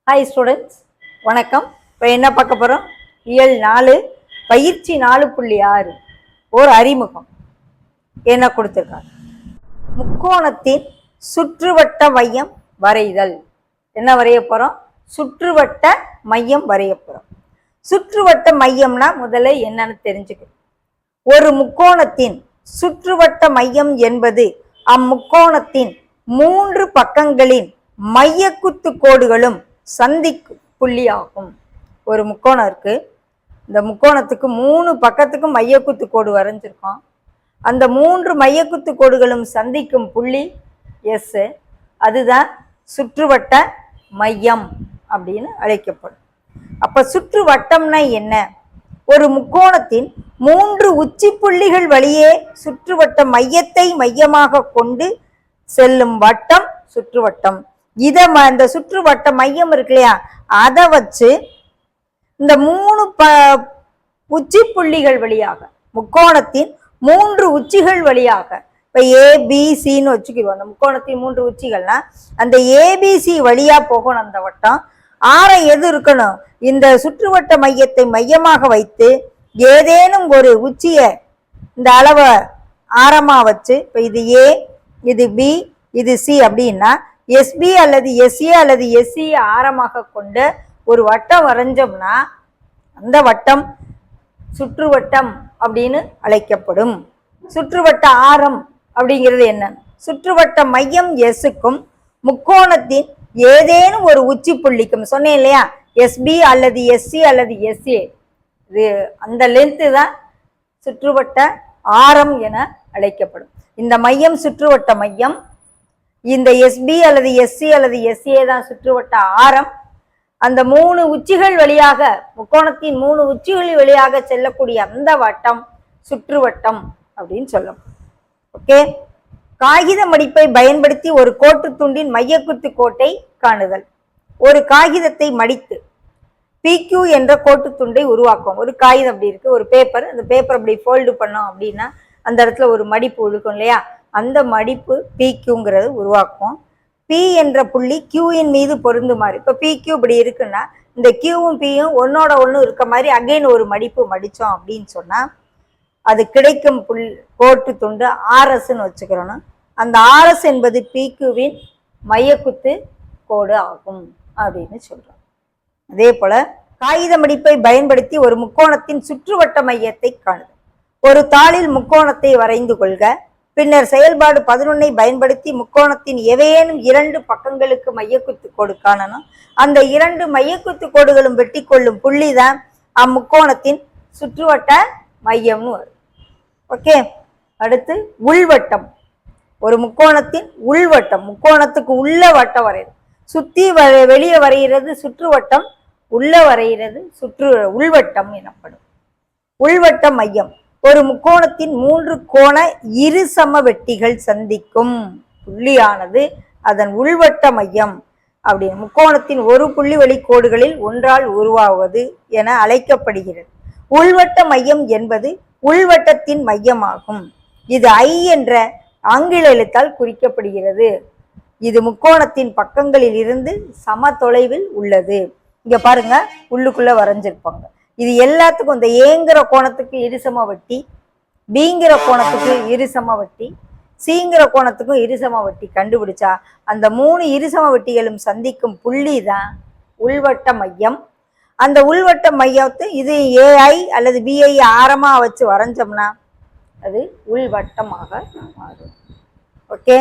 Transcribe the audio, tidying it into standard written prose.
Hi students, வணக்கம். இப்போ என்ன பார்க்க போகிறோம்? இயல் 4 பயிற்சி 4.6 ஓர் அறிமுகம். என்ன கொடுத்துருக்காங்க? முக்கோணத்தின் சுற்றுவட்ட மையம் வரைதல். என்ன வரைய போகிறோம்? சுற்றுவட்ட மையம் வரைய போகிறோம். சுற்றுவட்ட மையம்னா முதல்ல என்னன்னு தெரிஞ்சுக்கணும். ஒரு முக்கோணத்தின் சுற்றுவட்ட மையம் என்பது அம்முக்கோணத்தின் 3 பக்கங்களின் மையக்குத்து கோடுகளும் சந்திக்கும் புள்ளியாகும். ஒரு முக்கோணம் இருக்கு. இந்த முக்கோணத்துக்கு 3 பக்கத்துக்கும் மையக்குத்து கோடு வரைஞ்சிருக்கோம். அந்த 3 மையக்குத்து கோடுகளும் சந்திக்கும் புள்ளி எஸ். அதுதான் சுற்றுவட்ட மையம் அப்படின்னு அழைக்கப்படும். அப்ப சுற்றுவட்டம்னா என்ன? ஒரு முக்கோணத்தின் 3 உச்சி புள்ளிகள் வழியே சுற்றுவட்ட மையத்தை மையமாக கொண்டு செல்லும் வட்டம் சுற்றுவட்டம். இந்த சுற்றுவட்ட மையம் இருக்கு இல்லையா, அதை வச்சு இந்த 3 உச்சி புள்ளிகள் வழியாக முக்கோணத்தின் 3 உச்சிகள் வழியாக, இப்ப ஏபிசின்னு வச்சுக்கிடுவோம். அந்த முக்கோணத்தின் 3 உச்சிகள்னா அந்த ஏபிசி வழியா போகணும் அந்த வட்டம். ஆரம் எது இருக்கணும்? இந்த சுற்றுவட்ட மையத்தை மையமாக வைத்து ஏதேனும் ஒரு உச்சிய இந்த அளவை ஆரமா வச்சு, இப்ப இது ஏ, இது பி, இது சி அப்படின்னா எஸ்பி அல்லது எஸ்ஏ அல்லது எஸ்சி ஆரமாக கொண்ட ஒரு வட்டம் வரைஞ்சோம்னா அந்த வட்டம் சுற்றுவட்டம் அப்படின்னு அழைக்கப்படும். சுற்றுவட்ட ஆரம் அப்படிங்கிறது என்ன? சுற்றுவட்ட மையம் எஸ்ஸுக்கும் முக்கோணத்தின் ஏதேனும் ஒரு உச்சி புள்ளிக்கும், சொன்னேன் இல்லையா, எஸ்பி அல்லது எஸ்சி அல்லது எஸ்ஏ, இது அந்த லென்த்து தான் சுற்றுவட்ட ஆரம் என அழைக்கப்படும். இந்த மையம் சுற்றுவட்ட மையம். இந்த எஸ்பி அல்லது எஸ்சி அல்லது எஸ்ஏ தான் சுற்றுவட்ட ஆரம். அந்த 3 உச்சிகள் வழியாக, முக்கோணத்தின் 3 உச்சிகள் வழியாக செல்லக்கூடிய அந்த வட்டம் சுற்றுவட்டம் அப்படின்னு சொல்லும். ஓகே. காகித மடிப்பை பயன்படுத்தி ஒரு கோட்டு துண்டின் மையக்குத்து கோட்டை காணுதல். ஒரு காகிதத்தை மடித்து PQ என்ற கோட்டு துண்டை உருவாக்கும். ஒரு காகிதம் அப்படி இருக்கு, ஒரு பேப்பர். அந்த பேப்பர் அப்படி ஃபோல்டு பண்ணோம் அப்படின்னா அந்த இடத்துல ஒரு மடிப்பு இருக்கும் இல்லையா, அந்த மடிப்பு PQங்கிறது உருவாக்கும். P என்ற புள்ளி Qயின் மீது பொருந்துமாறு. இப்போ PQ இப்படி இருக்குன்னா இந்த Qவும் Pயும் ஒன்னோட ஒன்று இருக்க மாதிரி அகைன் ஒரு மடிப்பு மடித்தோம் அப்படின்னு சொன்னால் அது கிடைக்கும் கோட்டு துண்டு RSன்னு வச்சுக்கிறோன்னா அந்த RS என்பது PQவின் மையக்குத்து கோடு ஆகும் அப்படின்னு சொல்கிறோம். அதே போல காகித மடிப்பை பயன்படுத்தி ஒரு முக்கோணத்தின் சுற்றுவட்ட மையத்தை காணுது. ஒரு தாளில் முக்கோணத்தை வரைந்து கொள்க. பின்னர் செயல்பாடு 11 பயன்படுத்தி முக்கோணத்தின் எவையேனும் 2 பக்கங்களுக்கு மையக்குத்து கோடு காணணும். அந்த 2 மையக்குத்து கோடுகளும் வெட்டி கொள்ளும் புள்ளி தான் அம்முக்கோணத்தின் சுற்றுவட்ட மையம்னு வரும். ஓகே. அடுத்து உள்வட்டம். ஒரு முக்கோணத்தின் உள்வட்டம், முக்கோணத்துக்கு உள்ள வட்டம் வரைகிறது. சுத்தி வெளியே வரைகிறது சுற்றுவட்டம், உள்ள வரைகிறது உள்வட்டம் எனப்படும். உள்வட்ட மையம் ஒரு முக்கோணத்தின் 3 கோண இரு சம வெட்டிகள் சந்திக்கும் புள்ளியானது அதன் உள்வட்ட மையம். அப்படி முக்கோணத்தின் ஒரு புள்ளி வழி கோடுகளில் ஒன்றால் உருவாவது என அழைக்கப்படுகிறது. உள்வட்ட மையம் என்பது உள்வட்டத்தின் மையமாகும். இது I என்ற ஆங்கில எழுத்தால் குறிக்கப்படுகிறது. இது முக்கோணத்தின் பக்கங்களில் இருந்து சம தொலைவில் உள்ளது. இங்க பாருங்க, உள்ளுக்குள்ள வரைஞ்சிருப்பாங்க. இது எல்லாத்துக்கும் இந்த ஏங்கிற கோணத்துக்கு இருசம வட்டி, பிங்கிற கோணத்துக்கு இருசம வட்டி, சிங்கிற கோணத்துக்கும் இருசம வட்டி கண்டுபிடிச்சா அந்த 3 இருசம வட்டிகளும் சந்திக்கும் புள்ளி தான் உள்வட்ட மையம். அந்த உள்வட்ட மையத்தை இது AI அல்லது BI ஆரமாக வச்சு வரைஞ்சோம்னா அது உள்வட்டமாக மாறும். ஓகே.